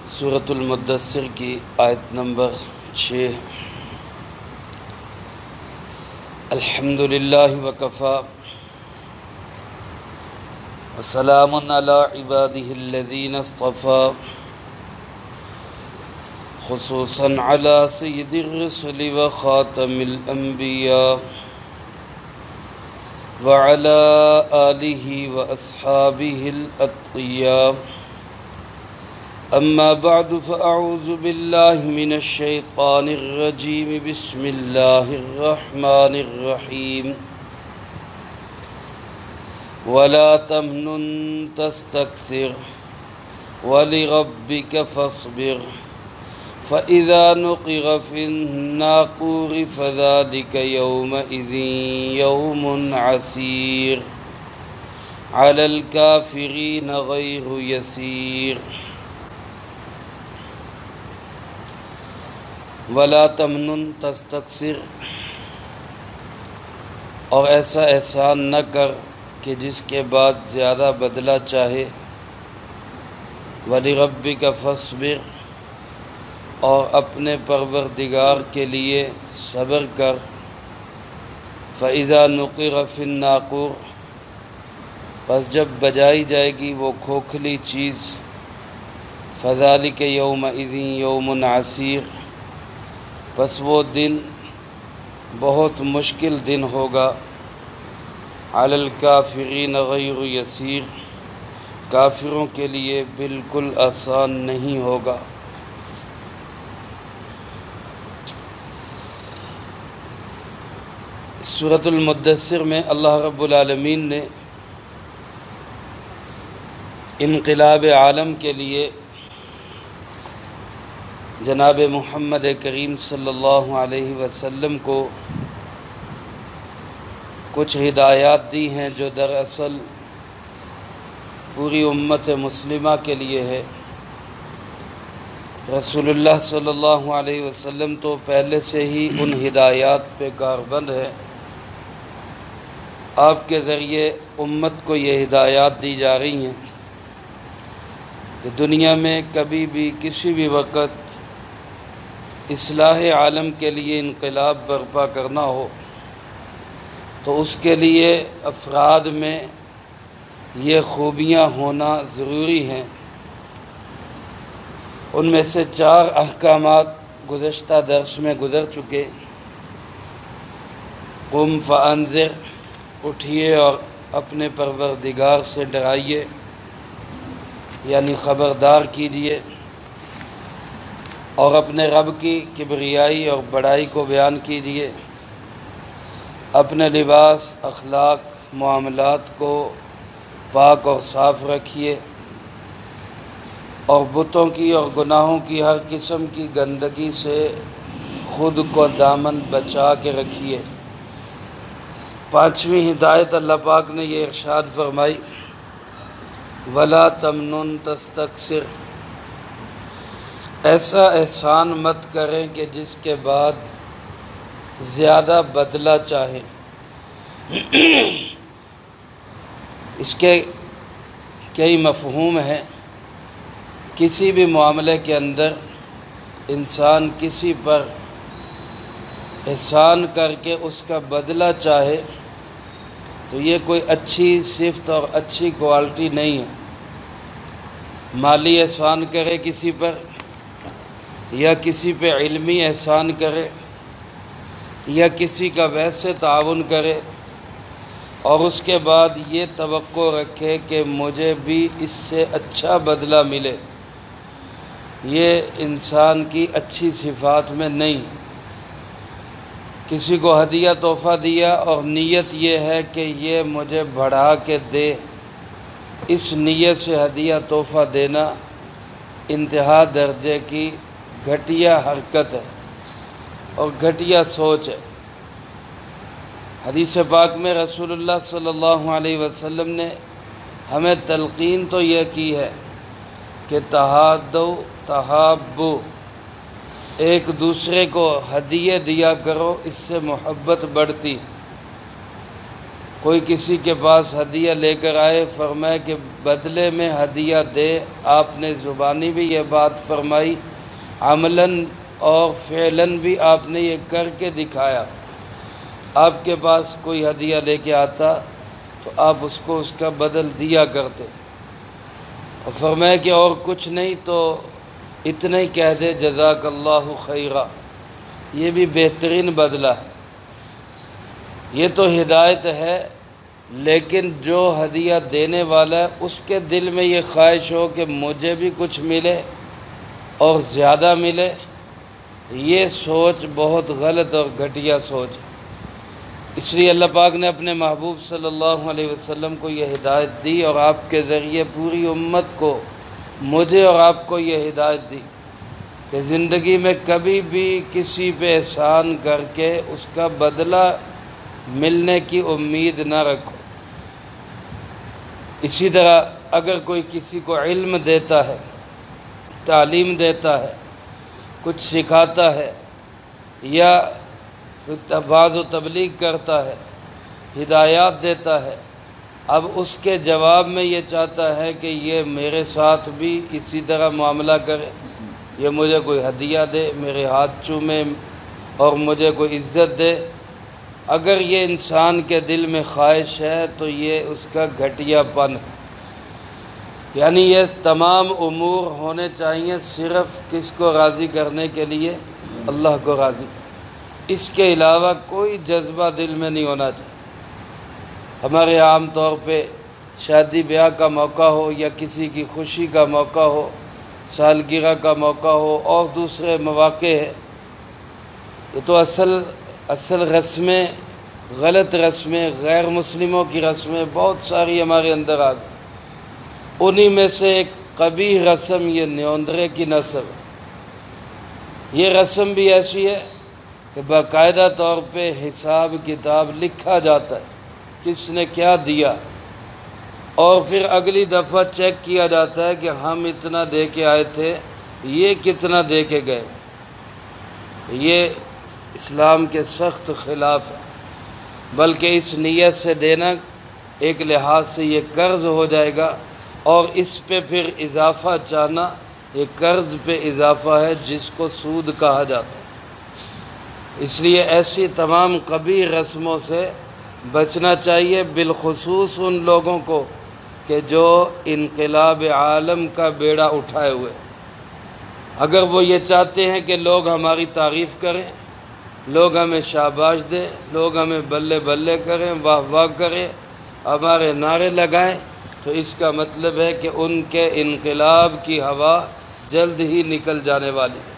سورۃ المدثر کی آیت نمبر 6۔ الحمدللہ وکفی وسلام علی عبادہ الذین اصطفی خصوصا علی سید الرسل وخاتم الانبیاء وعلی آلہ واصحابہ الاتقیاء اما بعد فاعوذ باللہ من الشیطان الرجیم بسم اللہ الرحمن الرحیم ولا تمنن تستكثر ولربك فاصبر فإذا نقر في الناقور فذلك يومئذ يوم عسير على الكافرين غير يسير ولا تمنن تستكثر، اور ایسا احسان نہ کر کہ جس کے بعد زیادہ بدلہ چاہے۔ وَلِرَبِّكَ فَاصْبِرْ، اور اپنے پروردگار کے لیے صبر کر۔ فَإِذَا نُقِرَ فِي النَّاقُورِ، پس جب بجائی جائے گی وہ کھوکھلی چیز۔ فَذَلِكَ يَوْمَئِذٍ يَوْمٌ عَسِيرٌ، پس وہ دن بہت مشکل دن ہوگا۔ علی الکافرین غیر یسیر، کافروں کے لیے بالکل آسان نہیں ہوگا۔ سورۃ المدثر میں اللہ رب العالمین نے انقلاب عالم کے لیے جناب محمد کریم صلی اللہ علیہ وسلم کو کچھ ہدایات دی ہیں جو دراصل پوری امت مسلمہ کے لیے ہے۔ رسول اللہ صلی اللہ علیہ وسلم تو پہلے سے ہی ان ہدایات پہ کاربند ہے۔ آپ کے ذریعے امت کو یہ ہدایات دی جا رہی ہیں کہ دنیا میں کبھی بھی کسی بھی وقت اصلاح عالم کے لیے انقلاب برپا کرنا ہو تو اس کے لیے افراد میں یہ خوبیاں ہونا ضروری ہیں۔ ان میں سے 4 احکامات گزشتہ درس میں گزر چکے۔ قم فانذر، اٹھیے اور اپنے پروردگار سے ڈرائیے، یعنی خبردار کیجیے، اور اپنے رب کی کبریائی اور بڑائی کو بیان کیجیے۔ اپنے لباس، اخلاق، معاملات کو پاک اور صاف رکھیے، اور بتوں کی اور گناہوں کی ہر قسم کی گندگی سے خود کو دامن بچا کے رکھیے۔ 5ویں ہدایت اللہ پاک نے یہ ارشاد فرمائی، وَلَا تَمْنُن تَسْتَكْثِرْ، ایسا احسان مت کریں کہ جس کے بعد زیادہ بدلہ چاہیں۔ اس کے کئی مفہوم ہیں۔ کسی بھی معاملے کے اندر انسان کسی پر احسان کر کے اس کا بدلہ چاہے تو یہ کوئی اچھی صفت اور اچھی کوالٹی نہیں ہے۔ مالی احسان کرے کسی پر، یا کسی پہ علمی احسان کرے، یا کسی کا ویسے تعاون کرے، اور اس کے بعد یہ توقع رکھے کہ مجھے بھی اس سے اچھا بدلہ ملے، یہ انسان کی اچھی صفات میں نہیں۔ کسی کو ہدیہ تحفہ دیا اور نیت یہ ہے کہ یہ مجھے بڑھا کے دے، اس نیت سے ہدیہ تحفہ دینا انتہا درجے کی گھٹیا حرکت ہے اور گھٹیا سوچ ہے۔ حدیث پاک میں رسول اللہ صلی اللہ علیہ وسلم نے ہمیں تلقین تو یہ کی ہے کہ تہادو تحابو، ایک دوسرے کو ہدیے دیا کرو، اس سے محبت بڑھتی۔ کوئی کسی کے پاس ہدیہ لے کر آئے، فرمایا کہ بدلے میں ہدیہ دے۔ آپ نے زبانی بھی یہ بات فرمائی، عملاً اور فعلاً بھی آپ نے یہ کر کے دکھایا۔ آپ کے پاس کوئی ہدیہ لے کے آتا تو آپ اس کو اس کا بدل دیا کرتے، اور فرمایا کہ اور کچھ نہیں تو اتنا ہی کہہ دے جزاک اللہ خیرہ، یہ بھی بہترین بدلہ ہے۔ یہ تو ہدایت ہے، لیکن جو ہدیہ دینے والا ہے اس کے دل میں یہ خواہش ہو کہ مجھے بھی کچھ ملے اور زیادہ ملے، یہ سوچ بہت غلط اور گھٹیا سوچ ہے۔ اس لیے اللہ پاک نے اپنے محبوب صلی اللہ علیہ وسلم کو یہ ہدایت دی، اور آپ کے ذریعے پوری امت کو، مجھے اور آپ کو یہ ہدایت دی کہ زندگی میں کبھی بھی کسی پہ احسان کر کے اس کا بدلہ ملنے کی امید نہ رکھو۔ اسی طرح اگر کوئی کسی کو علم دیتا ہے، تعلیم دیتا ہے، کچھ سکھاتا ہے، یا بعض و تبلیغ کرتا ہے، ہدایات دیتا ہے، اب اس کے جواب میں یہ چاہتا ہے کہ یہ میرے ساتھ بھی اسی طرح معاملہ کرے، یہ مجھے کوئی ہدیہ دے، میرے ہاتھ چومے اور مجھے کوئی عزت دے، اگر یہ انسان کے دل میں خواہش ہے تو یہ اس کا گھٹیا پن ہے۔ یعنی یہ تمام امور ہونے چاہیے صرف کس کو راضی کرنے کے لیے؟ اللہ کو راضی، اس کے علاوہ کوئی جذبہ دل میں نہیں ہونا چاہیے۔ ہمارے عام طور پہ شادی بیاہ کا موقع ہو، یا کسی کی خوشی کا موقع ہو، سالگرہ کا موقع ہو، اور دوسرے مواقع ہے، یہ تو اصل رسمیں، غلط رسمیں، غیر مسلموں کی رسمیں بہت ساری ہمارے اندر آ گئی۔ انہی میں سے ایک قبیح رسم یہ نیوندرے کی نسل ہے۔ یہ رسم بھی ایسی ہے کہ باقاعدہ طور پہ حساب کتاب لکھا جاتا ہے، کس نے کیا دیا، اور پھر اگلی دفعہ چیک کیا جاتا ہے کہ ہم اتنا دے کے آئے تھے، یہ کتنا دے کے گئے۔ یہ اسلام کے سخت خلاف ہے، بلکہ اس نیت سے دینا ایک لحاظ سے یہ قرض ہو جائے گا، اور اس پہ پھر اضافہ چاہنا یہ قرض پہ اضافہ ہے، جس کو سود کہا جاتا ہے۔ اس لیے ایسی تمام قبیح رسموں سے بچنا چاہیے، بالخصوص ان لوگوں کو کہ جو انقلاب عالم کا بیڑا اٹھائے ہوئے۔ اگر وہ یہ چاہتے ہیں کہ لوگ ہماری تعریف کریں، لوگ ہمیں شاباش دیں، لوگ ہمیں بلے بلے کریں، واہ واہ کریں، ہمارے نعرے لگائیں، تو اس کا مطلب ہے کہ ان کے انقلاب کی ہوا جلد ہی نکل جانے والی ہے،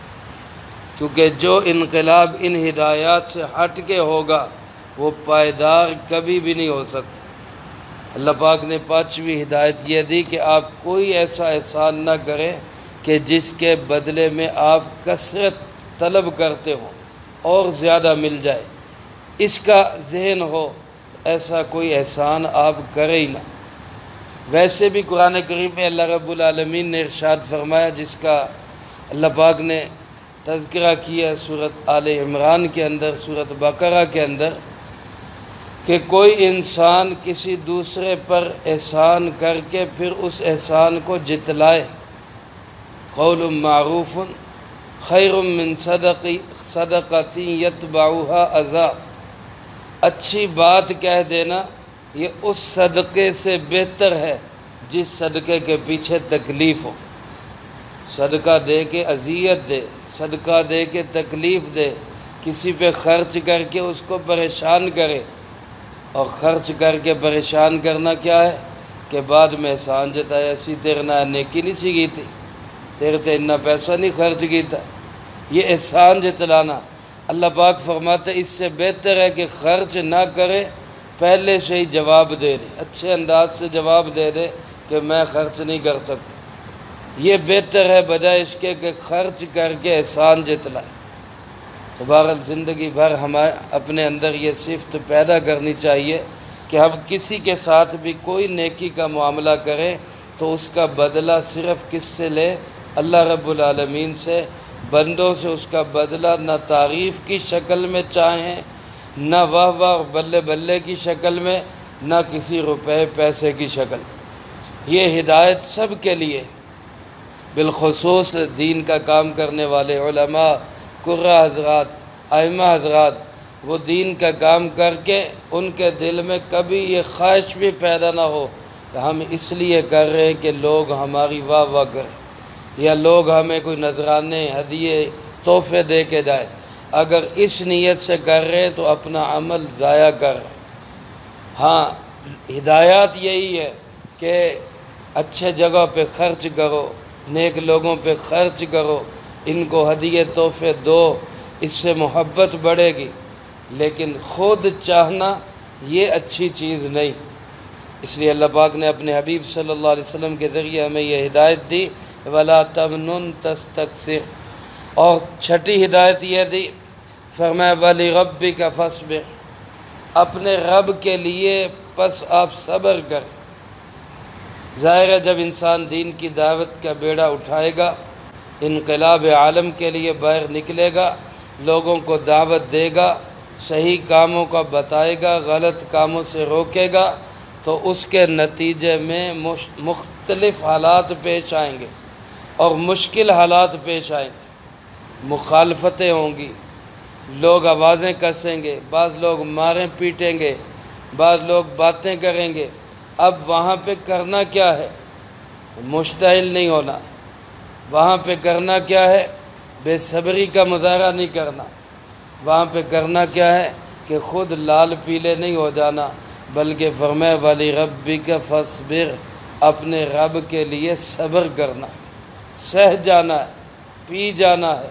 کیونکہ جو انقلاب ان ہدایات سے ہٹ کے ہوگا وہ پائیدار کبھی بھی نہیں ہو سکتا۔ اللہ پاک نے 5ویں ہدایت یہ دی کہ آپ کوئی ایسا احسان نہ کریں کہ جس کے بدلے میں آپ کثرت طلب کرتے ہو اور زیادہ مل جائے، اس کا ذہن ہو، ایسا کوئی احسان آپ کرے ہی نہ۔ ویسے بھی قرآن کریم میں اللہ رب العالمین نے ارشاد فرمایا، جس کا اللہ پاک نے تذکرہ کیا سورۃ آل عمران کے اندر، سورۃ بقرہ کے اندر، کہ کوئی انسان کسی دوسرے پر احسان کر کے پھر اس احسان کو جتلائے، قول معروف خیر من صدقۃ یتبعها اذی، اچھی بات کہہ دینا یہ اس صدقے سے بہتر ہے جس صدقے کے پیچھے تکلیف ہو۔ صدقہ دے کے اذیت دے، صدقہ دے کے تکلیف دے، کسی پہ خرچ کر کے اس کو پریشان کرے، اور خرچ کر کے پریشان کرنا کیا ہے کہ بعد میں احسان جتایا، اسی تیرے نہ نیکی نہیں سی کی تھی، تیرے تے اتنا پیسہ نہیں خرچ کیتا، یہ احسان جتلانا۔ اللہ پاک فرماتے اس سے بہتر ہے کہ خرچ نہ کرے، پہلے سے ہی جواب دے دے، اچھے انداز سے جواب دے دے کہ میں خرچ نہیں کر سکتا، یہ بہتر ہے بجائے اس کے کہ خرچ کر کے احسان جتلائے۔ تو بہرحال زندگی بھر ہمیں اپنے اندر یہ صفت پیدا کرنی چاہیے کہ ہم کسی کے ساتھ بھی کوئی نیکی کا معاملہ کریں تو اس کا بدلہ صرف کس سے لیں؟ اللہ رب العالمین سے۔ بندوں سے اس کا بدلہ نہ تعریف کی شکل میں چاہیں، نہ واہ واہ بلے بلے کی شکل میں، نہ کسی روپے پیسے کی شکل۔ یہ ہدایت سب کے لیے، بالخصوص دین کا کام کرنے والے علماء، قراء حضرات، ائمہ حضرات، وہ دین کا کام کر کے ان کے دل میں کبھی یہ خواہش بھی پیدا نہ ہو کہ ہم اس لیے کر رہے ہیں کہ لوگ ہماری واہ واہ کریں یا لوگ ہمیں کوئی نذرانے، ہدیے، تحفے دے کے جائیں۔ اگر اس نیت سے کر رہے ہیں تو اپنا عمل ضائع کر رہے ہیں۔ ہاں، ہدایات یہی ہے کہ اچھے جگہ پہ خرچ کرو، نیک لوگوں پہ خرچ کرو، ان کو ہدیے تحفے دو، اس سے محبت بڑھے گی، لیکن خود چاہنا یہ اچھی چیز نہیں۔ اس لیے اللہ پاک نے اپنے حبیب صلی اللہ علیہ وسلم کے ذریعے ہمیں یہ ہدایت دی، وَلَا تَمْنُن تَسْتَكْثِرْ۔ اور چھٹی ہدایت یہ دی، فرمایا وَلِرَبِّكَ فَاصْبِرْ، اپنے رب کے لیے پس آپ صبر کریں۔ ظاہر ہے جب انسان دین کی دعوت کا بیڑا اٹھائے گا، انقلاب عالم کے لیے باہر نکلے گا، لوگوں کو دعوت دے گا، صحیح کاموں کا بتائے گا، غلط کاموں سے روکے گا، تو اس کے نتیجے میں مختلف حالات پیش آئیں گے اور مشکل حالات پیش آئیں گے۔ مخالفتیں ہوں گی، لوگ آوازیں کسیں گے، بعض لوگ ماریں پیٹیں گے، بعض لوگ باتیں کریں گے۔ اب وہاں پہ کرنا کیا ہے؟ مشتعل نہیں ہونا۔ وہاں پہ کرنا کیا ہے؟ بے صبری کا مظاہرہ نہیں کرنا۔ وہاں پہ کرنا کیا ہے کہ خود لال پیلے نہیں ہو جانا، بلکہ فرمایا وَلِرَبِّكَ فَاصْبِرْ، اپنے رب کے لیے صبر کرنا، سہ جانا ہے، پی جانا ہے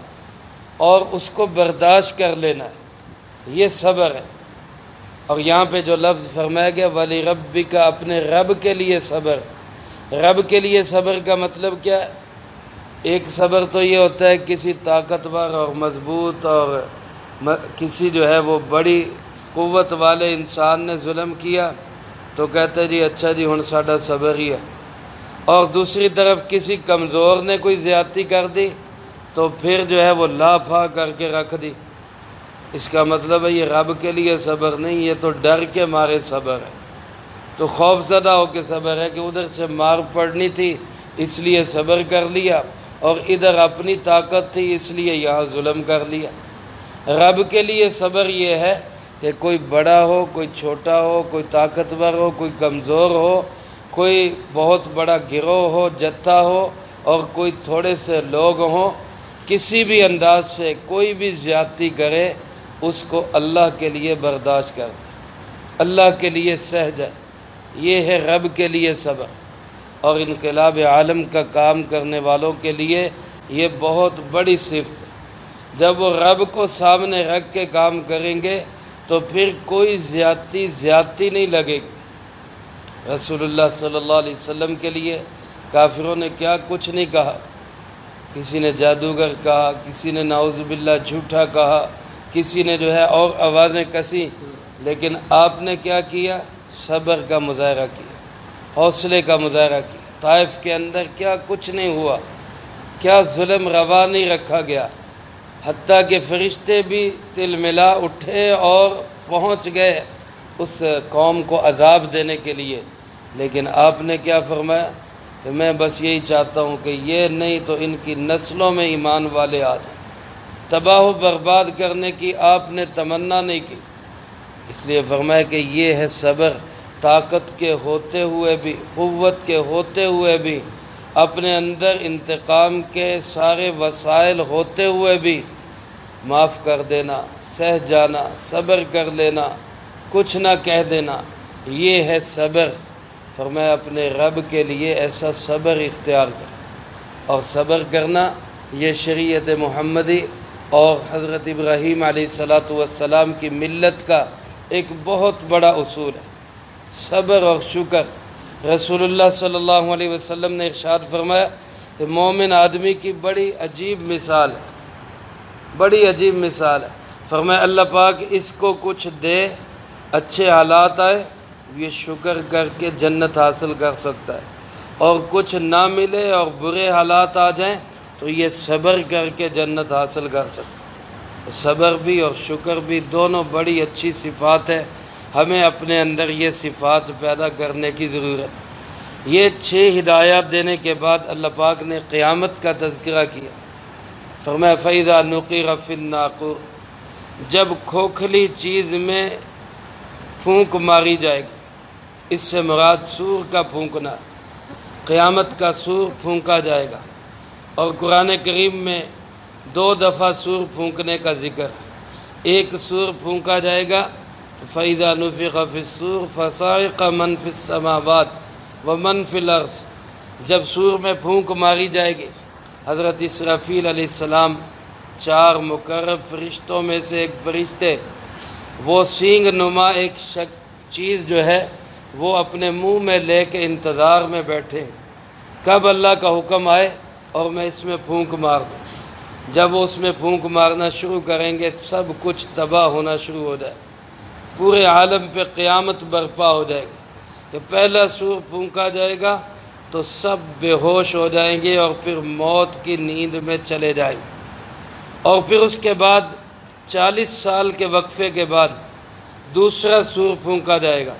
اور اس کو برداشت کر لینا ہے، یہ صبر ہے۔ اور یہاں پہ جو لفظ فرمایا گیا وَلِرَبِّكَ، اپنے رب کے لیے صبر۔ رب کے لیے صبر کا مطلب کیا ہے؟ ایک صبر تو یہ ہوتا ہے کسی طاقتور اور مضبوط اور کسی جو ہے وہ بڑی قوت والے انسان نے ظلم کیا تو کہتا ہے جی اچھا جی ہن ساڈا صبر ہی ہے، اور دوسری طرف کسی کمزور نے کوئی زیادتی کر دی تو پھر جو ہے وہ لا پھا کر کے رکھ دی۔ اس کا مطلب ہے یہ رب کے لیے صبر نہیں، یہ تو ڈر کے مارے صبر ہے، تو خوف زدہ ہو کے صبر ہے کہ ادھر سے مار پڑنی تھی اس لیے صبر کر لیا، اور ادھر اپنی طاقت تھی اس لیے یہاں ظلم کر لیا۔ رب کے لیے صبر یہ ہے کہ کوئی بڑا ہو، کوئی چھوٹا ہو، کوئی طاقتور ہو، کوئی کمزور ہو، کوئی بہت بڑا گروہ ہو، جتھا ہو، اور کوئی تھوڑے سے لوگ ہوں، کسی بھی انداز سے کوئی بھی زیادتی کرے اس کو اللہ کے لیے برداشت کر دے، اللہ کے لیے سہ جائے، یہ ہے رب کے لیے صبر۔ اور انقلاب عالم کا کام کرنے والوں کے لیے یہ بہت بڑی صفت ہے۔ جب وہ رب کو سامنے رکھ کے کام کریں گے تو پھر کوئی زیادتی نہیں لگے گی۔ رسول اللہ صلی اللہ علیہ وسلم کے لیے کافروں نے کیا کچھ نہیں کہا، کسی نے جادوگر کہا، کسی نے نعوذ باللہ جھوٹا کہا، کسی نے جو ہے اور آوازیں کسی، لیکن آپ نے کیا کیا؟ صبر کا مظاہرہ کیا، حوصلے کا مظاہرہ کیا۔ طائف کے اندر کیا کچھ نہیں ہوا، کیا ظلم روا نہیں رکھا گیا، حتیٰ کہ فرشتے بھی تل ملا اٹھے اور پہنچ گئے اس قوم کو عذاب دینے کے لیے، لیکن آپ نے کیا فرمایا کہ میں بس یہی چاہتا ہوں کہ یہ نہیں تو ان کی نسلوں میں ایمان والے آ جائیں۔ تباہ و برباد کرنے کی آپ نے تمنا نہیں کی، اس لیے فرمایا کہ یہ ہے صبر، طاقت کے ہوتے ہوئے بھی، قوت کے ہوتے ہوئے بھی، اپنے اندر انتقام کے سارے وسائل ہوتے ہوئے بھی معاف کر دینا، سہ جانا، صبر کر لینا، کچھ نہ کہہ دینا، یہ ہے صبر۔ فرمایا اپنے رب کے لیے ایسا صبر اختیار کر، اور صبر کرنا یہ شریعت محمدی اور حضرت ابراہیم علیہ السلام کی ملت کا ایک بہت بڑا اصول ہے، صبر اور شکر۔ رسول اللہ صلی اللہ علیہ وسلم نے ارشاد فرمایا کہ مومن آدمی کی بڑی عجیب مثال ہے، بڑی عجیب مثال ہے۔ فرمایا اللہ پاک اس کو کچھ دے، اچھے حالات آئے، یہ شکر کر کے جنت حاصل کر سکتا ہے، اور کچھ نہ ملے اور برے حالات آ جائیں تو یہ صبر کر کے جنت حاصل کر سکتا ہے۔ صبر بھی اور شکر بھی دونوں بڑی اچھی صفات ہیں۔ ہمیں اپنے اندر یہ صفات پیدا کرنے کی ضرورت. یہ 6 ہدایات دینے کے بعد اللہ پاک نے قیامت کا تذکرہ کیا. فرمایا فَإِذَا نُقِرَ فِي النَّاقُورِ، جب کھوکھلی چیز میں پھونک ماری جائے گی. اس سے مراد سور کا پھونکنا، قیامت کا سور پھونکا جائے گا. اور قرآن کریم میں 2 دفعہ سور پھونکنے کا ذکر. ایک سور پھونکا جائے گا فَإِذَا نُفِخَ فِي الصُّورِ فَصَعِقَ مَنْ فِي السَّمَاوَاتِ وَمَنْ فِي الْأَرْضِ. جب سور میں پھونک ماری جائے گی، حضرت اسرافیل علیہ السلام 4 مقرب فرشتوں میں سے ایک فرشتے، وہ سینگ نما ایک چیز جو ہے وہ اپنے منہ میں لے کے انتظار میں بیٹھے کب اللہ کا حکم آئے اور میں اس میں پھونک مار دوں. جب وہ اس میں پھونک مارنا شروع کریں گے سب کچھ تباہ ہونا شروع ہو جائے، پورے عالم پہ قیامت برپا ہو جائے گی. کہ پہلا سور پھونکا جائے گا تو سب بے ہوش ہو جائیں گے اور پھر موت کی نیند میں چلے جائیں گے. اور پھر اس کے بعد 40 سال کے وقفے کے بعد دوسرا سور پھونکا جائے گا.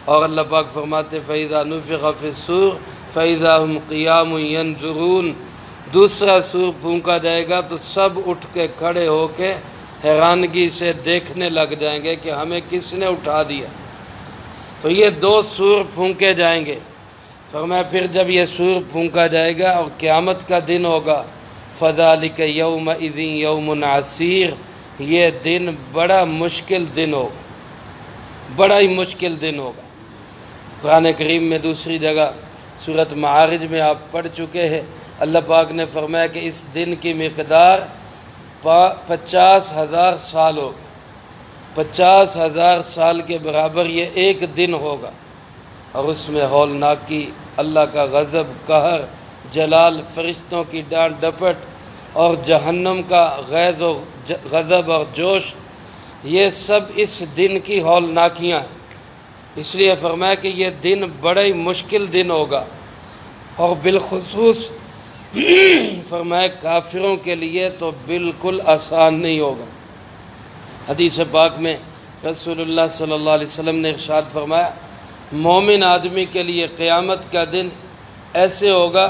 اور اللہ پاک فرماتے فَإِذَا نُفِخَ فِي الصُّورِ فَإِذَا هُمْ قِيَامٌ يَنظُرُونَ. دوسرا سور پھونکا جائے گا تو سب اٹھ کے کھڑے ہو کے حیرانگی سے دیکھنے لگ جائیں گے کہ ہمیں کس نے اٹھا دیا. تو یہ 2 سور پھونکے جائیں گے. فرمایا پھر جب یہ سور پھونکا جائے گا اور قیامت کا دن ہوگا فَذَلِكَ يَوْمَئِذٍ يَوْمٌ عَسِيرٌ. یہ دن بڑا مشکل دن ہوگا، بڑا ہی مشکل دن ہوگا. قرآن کریم میں دوسری جگہ سورۃ معارج میں آپ پڑھ چکے ہیں، اللہ پاک نے فرمایا کہ اس دن کی مقدار 50,000 سال ہوگی. 50,000 سال کے برابر یہ ایک دن ہوگا. اور اس میں ہولناکی، اللہ کا غضب، قہر، جلال، فرشتوں کی ڈانٹ ڈپٹ اور جہنم کا غیظ و غضب اور جوش، یہ سب اس دن کی ہولناکیاں ہیں. اس لیے فرمایا کہ یہ دن بڑا ہی مشکل دن ہوگا. اور بالخصوص فرمایا کافروں کے لیے تو بالکل آسان نہیں ہوگا. حدیث پاک میں رسول اللہ صلی اللہ علیہ وسلم نے ارشاد فرمایا مومن آدمی کے لیے قیامت کا دن ایسے ہوگا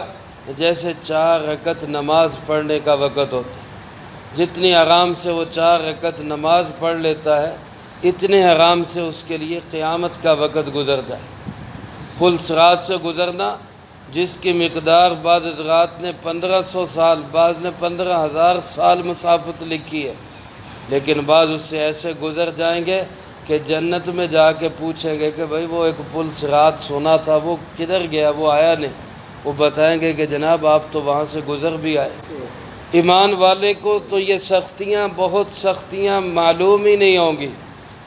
جیسے 4 رکعت نماز پڑھنے کا وقت ہوتا ہے. جتنی آرام سے وہ 4 رکعت نماز پڑھ لیتا ہے اتنے آرام سے اس کے لیے قیامت کا وقت گزرتا ہے. پل صراط سے گزرنا جس کی مقدار بعض حضرات نے 1500 سال، بعض نے 15,000 سال مسافت لکھی ہے، لیکن بعض اس سے ایسے گزر جائیں گے کہ جنت میں جا کے پوچھیں گے کہ بھائی وہ ایک پل صراط سنا تھا وہ کدھر گیا، وہ آیا نہیں. وہ بتائیں گے کہ جناب آپ تو وہاں سے گزر بھی آئے. ایمان والے کو تو یہ سختیاں، بہت سختیاں معلوم ہی نہیں ہوں گی،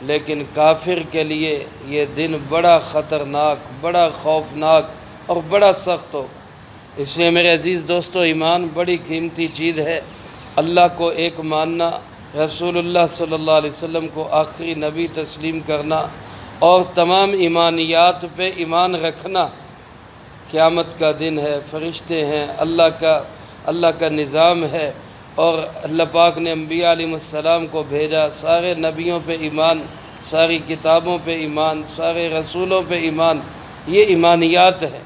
لیکن کافر کے لیے یہ دن بڑا خطرناک، بڑا خوفناک اور بڑا سخت ہو. اس لیے میرے عزیز دوستو، ایمان بڑی قیمتی چیز ہے. اللہ کو ایک ماننا، رسول اللہ صلی اللہ علیہ وسلم کو آخری نبی تسلیم کرنا اور تمام ایمانیات پہ ایمان رکھنا. قیامت کا دن ہے، فرشتے ہیں، اللہ کا نظام ہے، اور اللہ پاک نے انبیاء علیہ السلام کو بھیجا. سارے نبیوں پہ ایمان، ساری کتابوں پہ ایمان، سارے رسولوں پہ ایمان. یہ ایمانیات ہیں.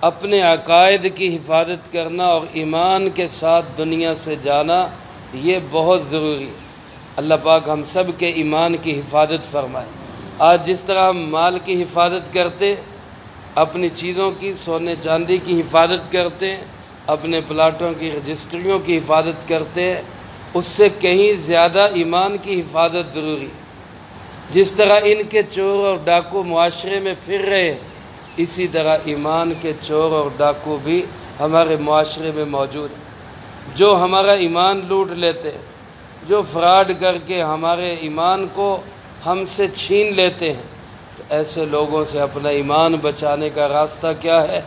اپنے عقائد کی حفاظت کرنا اور ایمان کے ساتھ دنیا سے جانا یہ بہت ضروری ہے. اللہ پاک ہم سب کے ایمان کی حفاظت فرمائے. آج جس طرح ہم مال کی حفاظت کرتے، اپنی چیزوں کی، سونے چاندی کی حفاظت کرتے ہیں، اپنے پلاٹوں کی رجسٹریوں کی حفاظت کرتے ہیں، اس سے کہیں زیادہ ایمان کی حفاظت ضروری ہے. جس طرح ان کے چور اور ڈاکو معاشرے میں پھر رہے ہیں، اسی طرح ایمان کے چور اور ڈاکو بھی ہمارے معاشرے میں موجود ہیں، جو ہمارا ایمان لوٹ لیتے ہیں، جو فراڈ کر کے ہمارے ایمان کو ہم سے چھین لیتے ہیں. تو ایسے لوگوں سے اپنا ایمان بچانے کا راستہ کیا ہے؟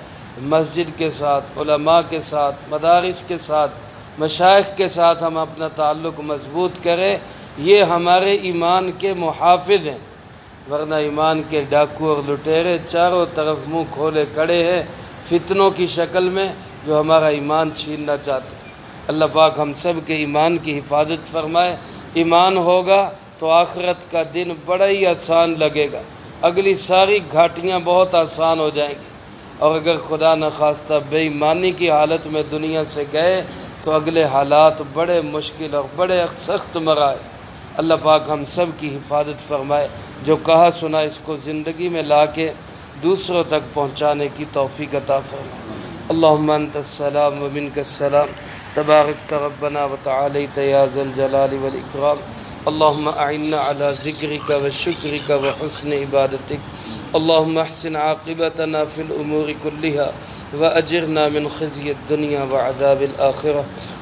مسجد کے ساتھ، علماء کے ساتھ، مدارس کے ساتھ، مشائخ کے ساتھ ہم اپنا تعلق مضبوط کریں. یہ ہمارے ایمان کے محافظ ہیں. ورنہ ایمان کے ڈاکو اور لٹیرے چاروں طرف منہ کھولے کھڑے ہیں فتنوں کی شکل میں، جو ہمارا ایمان چھیننا چاہتے ہیں. اللہ پاک ہم سب کے ایمان کی حفاظت فرمائے. ایمان ہوگا تو آخرت کا دن بڑا ہی آسان لگے گا، اگلی ساری گھاٹیاں بہت آسان ہو جائیں گی۔ اور اگر خدا نخواستہ بے ایمانی کی حالت میں دنیا سے گئے تو اگلے حالات بڑے مشکل اور بڑے سخت مراحل۔ اللہ پاک ہم سب کی حفاظت فرمائے، جو کہا سنا اس کو زندگی میں لا کے دوسروں تک پہنچانے کی توفیق عطا فرمائے۔ اللہم انت السلام و منک السلام، تبارکت ربنا و تعالیت یا ذا الجلال والاکرام۔ اللہم اعنا علی ذکرک و شکرک و حسن عبادتک۔ اللہم احسن عاقبتنا فی الامور کلہا و اجرنا من خزی الدنیا و عذاب الآخرہ۔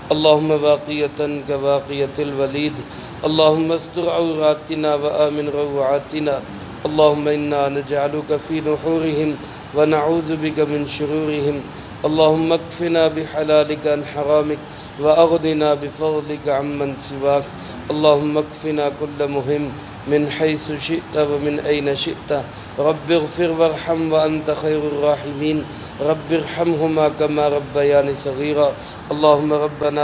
اللہم باقیتا کباقیت الولید، اللہم استر عوراتنا و آمن روعاتنا۔ اللہم انا نجعلک فی نحورہم و نعوذ بک من شرورہم۔ اللہم اکفنا بحلالک عن حرامک و اغننا بفضلک عمن سواک۔ اللہم اکفنا کل مہم من حیث شئت ومن این شئت۔ رب اغفر وارحم وانت خیر الراحمین۔ رب ارحمہما کما ربیانی صغیرا۔ اللہم ربنا